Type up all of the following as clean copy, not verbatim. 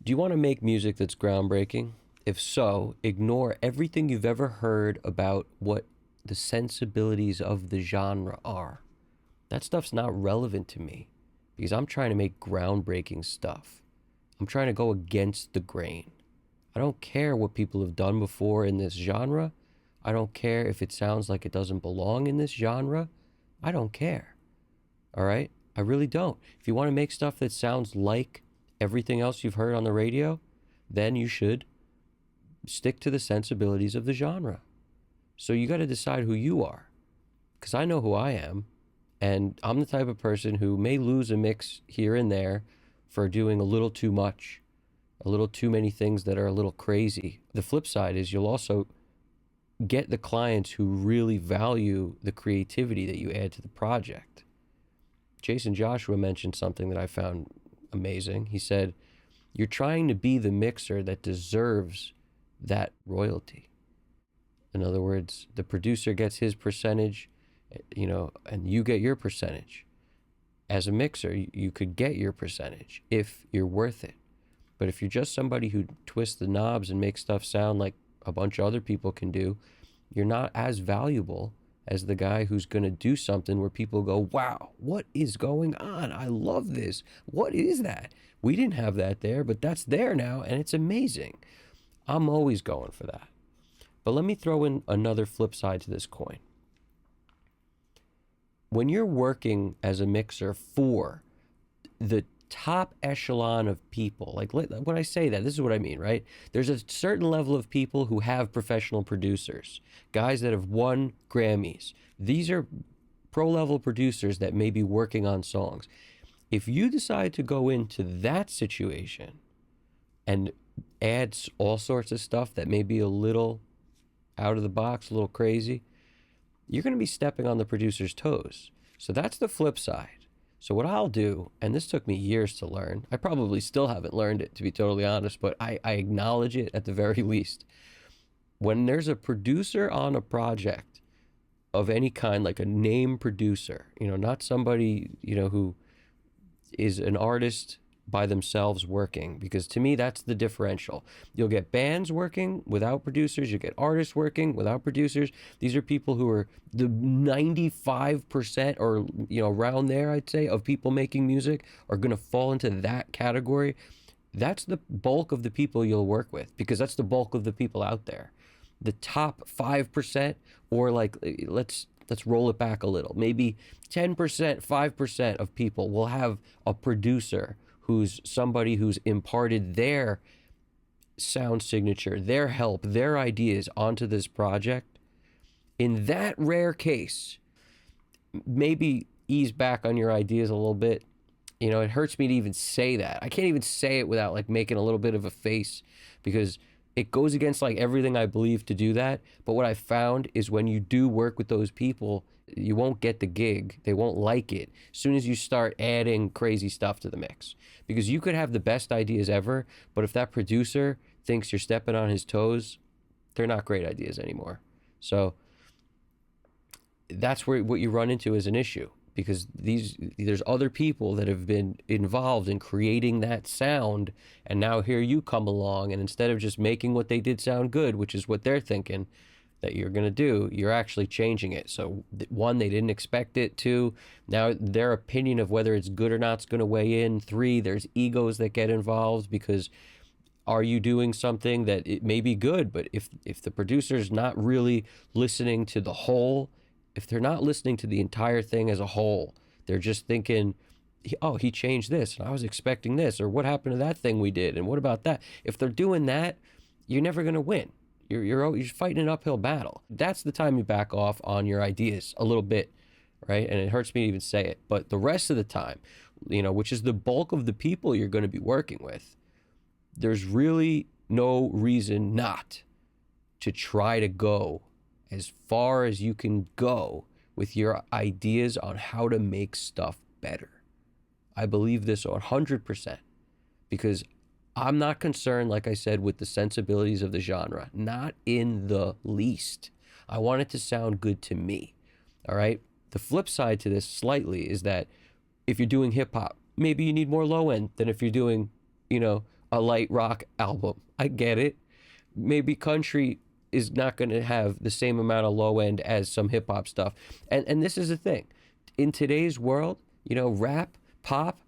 Do you want to make music that's groundbreaking? If so, ignore everything you've ever heard about what the sensibilities of the genre are. That stuff's not relevant to me because I'm trying to make groundbreaking stuff. I'm trying to go against the grain. I don't care what people have done before in this genre. I don't care if it sounds like it doesn't belong in this genre. I don't care. All right? I really don't. If you want to make stuff that sounds like everything else you've heard on the radio, then you should stick to the sensibilities of the genre. So you got to decide who you are, because I know who I am, and I'm the type of person who may lose a mix here and there for doing a little too much, a little too many things that are a little crazy. The flip side is you'll also get the clients who really value the creativity that you add to the project. Jason Joshua mentioned something that I found amazing. He said, you're trying to be the mixer that deserves that royalty. In other words, the producer gets his percentage, and you get your percentage. As a mixer, you could get your percentage if you're worth it. But if you're just somebody who twists the knobs and makes stuff sound like a bunch of other people can do, you're not as valuable as the guy who's going to do something where people go, wow, what is going on? I love this. What is that? We didn't have that there, but that's there now, and it's amazing. I'm always going for that. But let me throw in another flip side to this coin. When you're working as a mixer for the top echelon of people, like when I say that, this is what I mean, right? There's a certain level of people who have professional producers, guys that have won Grammys. These are pro-level producers that may be working on songs. If you decide to go into that situation and add all sorts of stuff that may be a little out of the box, a little crazy, you're going to be stepping on the producer's toes. So that's the flip side. So what I'll do, and this took me years to learn, I probably still haven't learned it, to be totally honest, but I acknowledge it at the very least. When there's a producer on a project of any kind, like a name producer, not somebody, who is an artist by themselves working, because to me that's the differential. You'll get bands working without producers, you get artists working without producers. These are people who are the 95% or around there, I'd say, of people making music are going to fall into that category. That's the bulk of the people you'll work with, because that's the bulk of the people out there. The top 5%, or like let's roll it back a little, maybe 10%, 5% of people will have a producer who's somebody who's imparted their sound signature, their help, their ideas onto this project. In that rare case, maybe ease back on your ideas a little bit. It hurts me to even say that. I can't even say it without like making a little bit of a face, because it goes against like everything I believe to do that. But what I found is when you do work with those people, you won't get the gig. They won't like it as soon as you start adding crazy stuff to the mix. Because you could have the best ideas ever, but if that producer thinks you're stepping on his toes, they're not great ideas anymore. So that's where what you run into is an issue, because there's other people that have been involved in creating that sound, and now here you come along, and instead of just making what they did sound good, which is what they're thinking that you're going to do, you're actually changing it. So one, they didn't expect it. Two, now their opinion of whether it's good or not is going to weigh in. Three, there's egos that get involved, because are you doing something that it may be good, but if the producer's not really listening to the whole, if they're not listening to the entire thing as a whole, they're just thinking, oh, he changed this, and I was expecting this, or what happened to that thing we did, and what about that? If they're doing that, you're never going to win. You're fighting an uphill battle. That's the time you back off on your ideas a little bit, right? And it hurts me to even say it, but the rest of the time, which is the bulk of the people you're going to be working with, there's really no reason not to try to go as far as you can go with your ideas on how to make stuff better. I believe this 100%, because I'm not concerned, like I said, with the sensibilities of the genre, not in the least. I want it to sound good to me, all right? The flip side to this slightly is that if you're doing hip hop, maybe you need more low end than if you're doing, a light rock album. I get it. Maybe country is not going to have the same amount of low end as some hip hop stuff. And this is the thing. In today's world, rap, pop,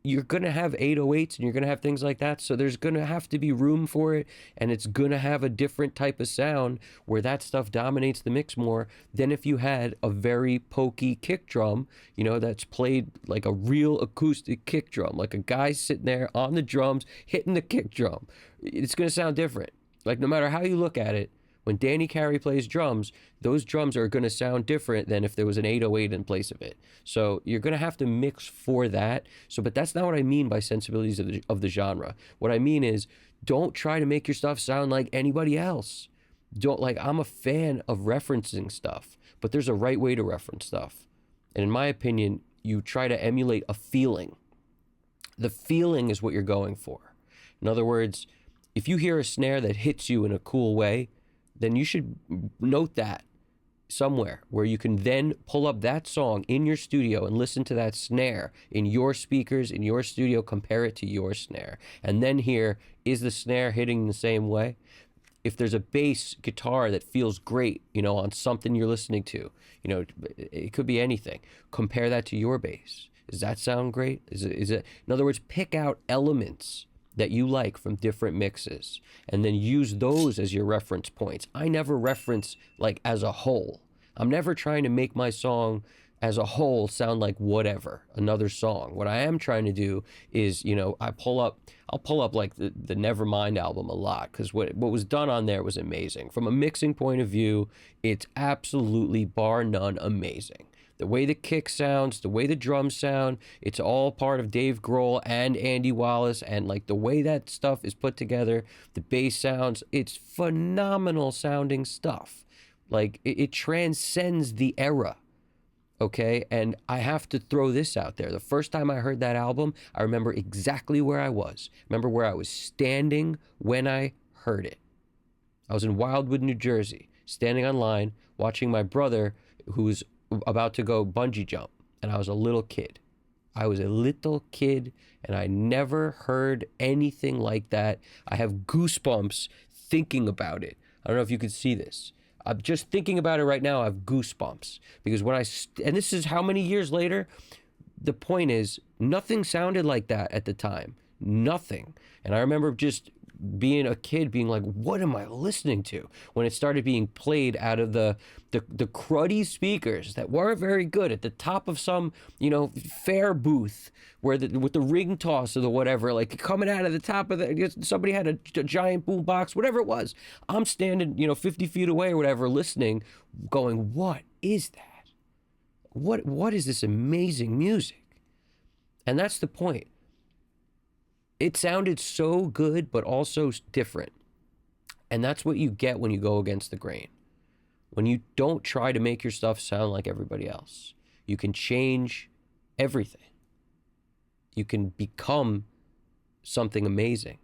you're going to have 808s and you're going to have things like that. So there's going to have to be room for it. And it's going to have a different type of sound where that stuff dominates the mix more than if you had a very pokey kick drum, that's played like a real acoustic kick drum, like a guy sitting there on the drums hitting the kick drum. It's going to sound different. Like no matter how you look at it, when Danny Carey plays drums, those drums are going to sound different than if there was an 808 in place of it. So you're going to have to mix for that. But that's not what I mean by sensibilities of the genre. What I mean is, don't try to make your stuff sound like anybody else. I'm a fan of referencing stuff, but there's a right way to reference stuff. And in my opinion, you try to emulate a feeling. The feeling is what you're going for. In other words, if you hear a snare that hits you in a cool way, then you should note that somewhere where you can then pull up that song in your studio and listen to that snare in your speakers, in your studio, compare it to your snare. And then hear, is the snare hitting the same way? If there's a bass guitar that feels great, on something you're listening to, it could be anything. Compare that to your bass. Does that sound great? Is it? In other words, pick out elements that you like from different mixes and then use those as your reference points. I never reference like as a whole. I'm never trying to make my song as a whole sound like whatever, another song. What I am trying to do is, I'll pull up like the Nevermind album a lot, because what was done on there was amazing. From a mixing point of view, it's absolutely bar none amazing. The way the kick sounds, the way the drums sound, it's all part of Dave Grohl and Andy Wallace, and like the way that stuff is put together, the bass sounds, it's phenomenal sounding stuff. Like it transcends the era. Okay, and I have to throw this out there. The first time I heard that album, I remember exactly where I was. I remember where I was standing when I heard it. I was in Wildwood, New Jersey, standing on line, watching my brother, who's about to go bungee jump, and I was a little kid. I was a little kid, and I never heard anything like that. I have goosebumps thinking about it. I don't know if you can see this. I'm just thinking about it right now. I have goosebumps because and this is how many years later. The point is, nothing sounded like that at the time. Nothing. And I remember just being a kid being like, what am I listening to? When it started being played out of the cruddy speakers that weren't very good at the top of some, fair booth where with the ring toss or the whatever, like coming out of the top of somebody had a giant boom box, whatever it was. I'm standing, 50 feet away or whatever, listening, going, what is that? What is this amazing music? And that's the point. It sounded so good, but also different. And that's what you get when you go against the grain. When you don't try to make your stuff sound like everybody else. You can change everything. You can become something amazing.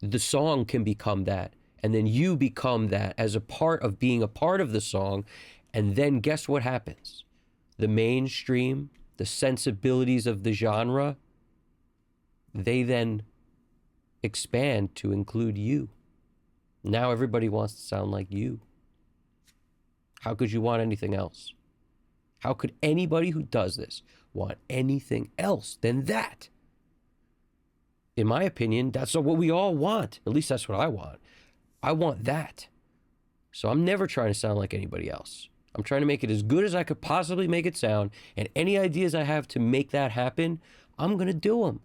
The song can become that. And then you become that as a part of being a part of the song. And then guess what happens? The mainstream, the sensibilities of the genre, they then expand to include you. Now everybody wants to sound like you. How could you want anything else? How could anybody who does this want anything else than that? In my opinion, that's what we all want. At least that's what I want. I want that. So I'm never trying to sound like anybody else. I'm trying to make it as good as I could possibly make it sound. And any ideas I have to make that happen, I'm going to do them.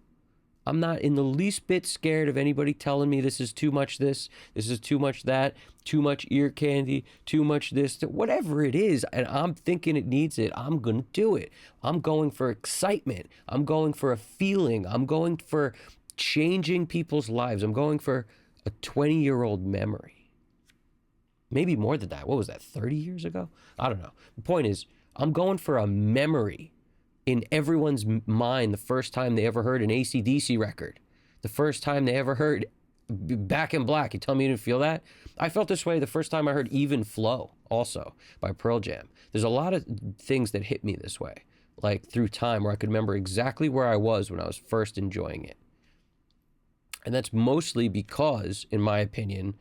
I'm not in the least bit scared of anybody telling me this is too much this is too much that, too much ear candy, too much this, whatever it is, and I'm thinking it needs it, I'm going to do it. I'm going for excitement. I'm going for a feeling. I'm going for changing people's lives. I'm going for a 20-year-old memory. Maybe more than that. What was that, 30 years ago? I don't know. The point is, I'm going for a memory in everyone's mind the first time they ever heard an AC/DC record, the first time they ever heard Back in Black. You tell me you didn't feel that? I felt this way the first time I heard Even Flow, also by Pearl Jam. There's a lot of things that hit me this way, like through time, where I could remember exactly where I was when I was first enjoying it. And that's mostly because, in my opinion,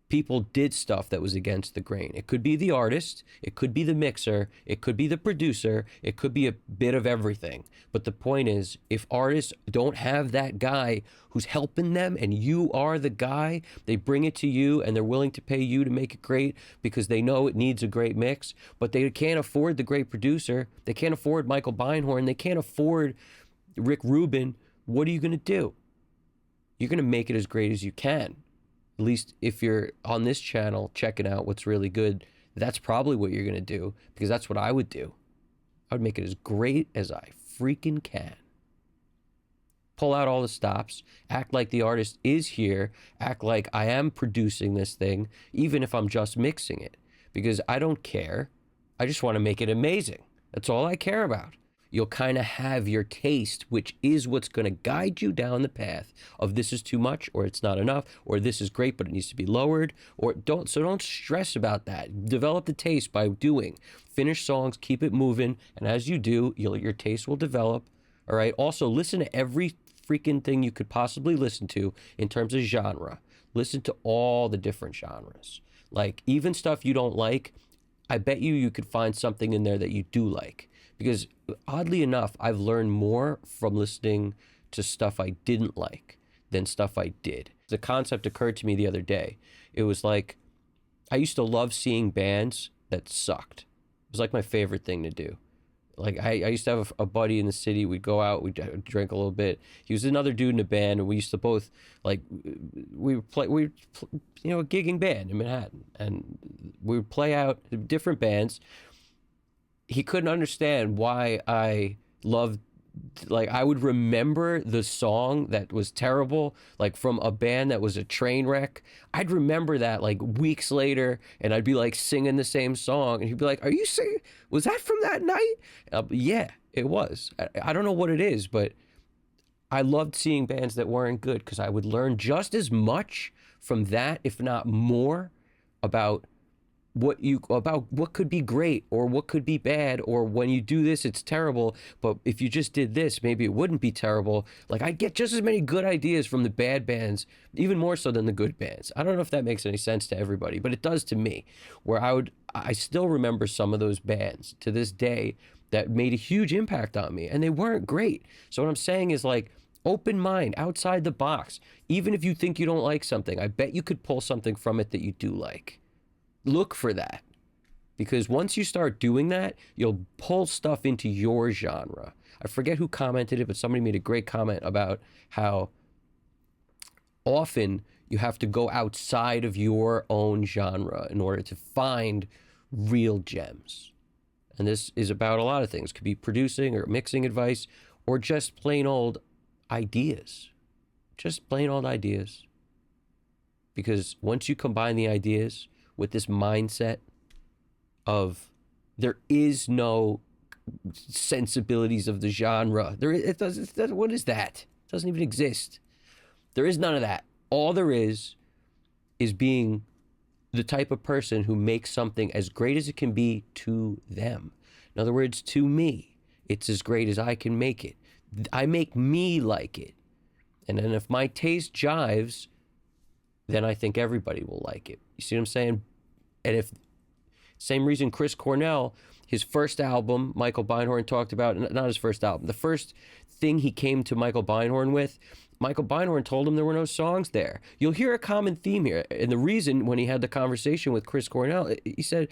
people did stuff that was against the grain. It could be the artist, it could be the mixer, it could be the producer, it could be a bit of everything. But the point is, if artists don't have that guy who's helping them and you are the guy, they bring it to you and they're willing to pay you to make it great because they know it needs a great mix, but they can't afford the great producer. They can't afford Michael Beinhorn. They can't afford Rick Rubin. What are you going to do? You're going to make it as great as you can. At least if you're on this channel checking out what's really good, that's probably what you're going to do, because that's what I would do. I would make it as great as I freaking can. Pull out all the stops, act like the artist is here, act like I am producing this thing, even if I'm just mixing it, because I don't care. I just want to make it amazing. That's all I care about. You'll kind of have your taste, which is what's going to guide you down the path of this is too much, or it's not enough, or this is great but it needs to be lowered, or don't stress about that. Develop the taste by doing. Finish songs, keep it moving, and as you do, your taste will develop. All right. Also, listen to every freaking thing you could possibly listen to in terms of genre. Listen to all the different genres. Like, even stuff you don't like, I bet you could find something in there that you do like. Because oddly enough, I've learned more from listening to stuff I didn't like than stuff I did. The concept occurred to me the other day. It was like, I used to love seeing bands that sucked. It was like my favorite thing to do. Like, I used to have a buddy in the city. We'd go out, we'd drink a little bit. He was another dude in a band, and we used to both, like, we were a gigging band in Manhattan. And we would play out different bands. He couldn't understand why I loved, like, I would remember the song that was terrible, like from a band that was a train wreck. I'd remember that like weeks later, and I'd be like singing the same song, and he'd be like, "Are you singing? Was that from that night?" Yeah, it was. I don't know what it is, but I loved seeing bands that weren't good because I would learn just as much from that, if not more, about what could be great or what could be bad, or when you do this it's terrible, but if you just did this maybe it wouldn't be terrible. Like, I get just as many good ideas from the bad bands, even more so than the good bands. I don't know if that makes any sense to everybody, but it does to me, where I still remember some of those bands to this day that made a huge impact on me, and they weren't great. So what I'm saying is, like, open mind, outside the box. Even if you think you don't like something, I bet you could pull something from it that you do like. Look for that, because once you start doing that, you'll pull stuff into your genre. I forget who commented it, but somebody made a great comment about how often you have to go outside of your own genre in order to find real gems. And this is about a lot of things. It could be producing or mixing advice, or just plain old ideas. Just plain old ideas. Because once you combine the ideas with this mindset of there is no sensibilities of the genre. What is that? It doesn't even exist. There is none of that. All there is being the type of person who makes something as great as it can be to them. In other words, to me, it's as great as I can make it. I make me like it. And then if my taste jives, then I think everybody will like it. You see what I'm saying? And if, same reason Chris Cornell, his first album, Michael Beinhorn talked about, not his first album, the first thing he came to Michael Beinhorn with, Michael Beinhorn told him there were no songs there. You'll hear a common theme here. And the reason, when he had the conversation with Chris Cornell, he said,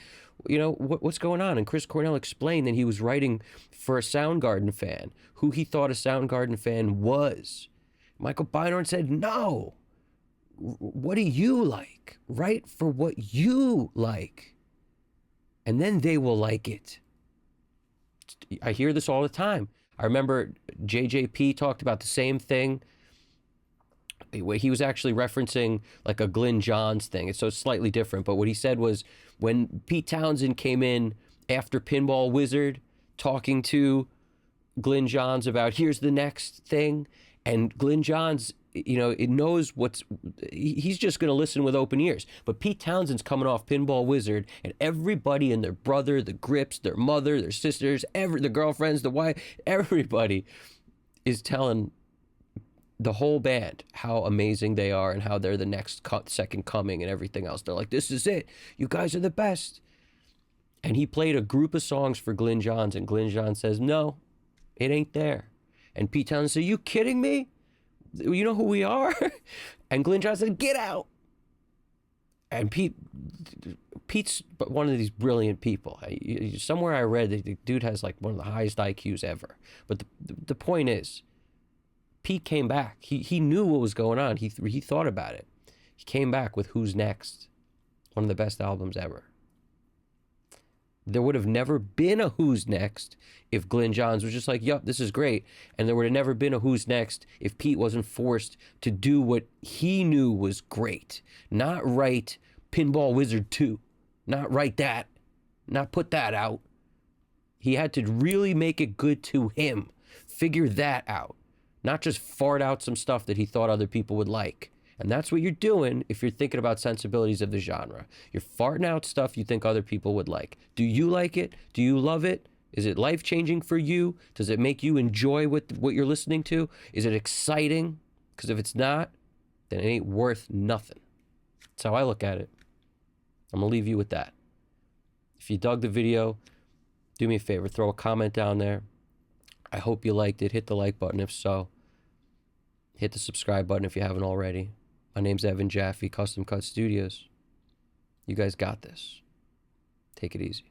you know, what's going on? And Chris Cornell explained that he was writing for a Soundgarden fan, who he thought a Soundgarden fan was. Michael Beinhorn said, no. What do you like? Write for what you like. And then they will like it. I hear this all the time. I remember JJP talked about the same thing. He was actually referencing like a Glyn Johns thing. So it's slightly different. But what he said was, when Pete Townsend came in after Pinball Wizard talking to Glyn Johns about here's the next thing, and Glyn Johns, you know, it knows he's just going to listen with open ears. But Pete Townsend's coming off Pinball Wizard, and everybody and their brother, the Grips, their mother, their sisters, the girlfriends, the wife, everybody is telling the whole band, how amazing they are and how they're the next second coming and everything else. They're like, this is it. You guys are the best. And he played a group of songs for Glyn Johns, and Glyn Johns says, no, it ain't there. And Pete Townsend said, you kidding me? You know who we are? And Glyn Johns said, get out. And Pete's one of these brilliant people. Somewhere I read that the dude has like one of the highest IQs ever. But the point is, Pete came back. He knew what was going on. He thought about it. He came back with Who's Next, one of the best albums ever. There would have never been a Who's Next if Glyn Johns was just like, yup, this is great. And there would have never been a Who's Next if Pete wasn't forced to do what he knew was great. Not write Pinball Wizard 2. Not write that. Not put that out. He had to really make it good to him. Figure that out. Not just fart out some stuff that he thought other people would like. And that's what you're doing if you're thinking about sensibilities of the genre. You're farting out stuff you think other people would like. Do you like it? Do you love it? Is it life-changing for you? Does it make you enjoy what you're listening to? Is it exciting? Because if it's not, then it ain't worth nothing. That's how I look at it. I'm going to leave you with that. If you dug the video, do me a favor. Throw a comment down there. I hope you liked it. Hit the like button if so. Hit the subscribe button if you haven't already. My name's Evan Jaffe, Custom Cut Studios. You guys got this. Take it easy.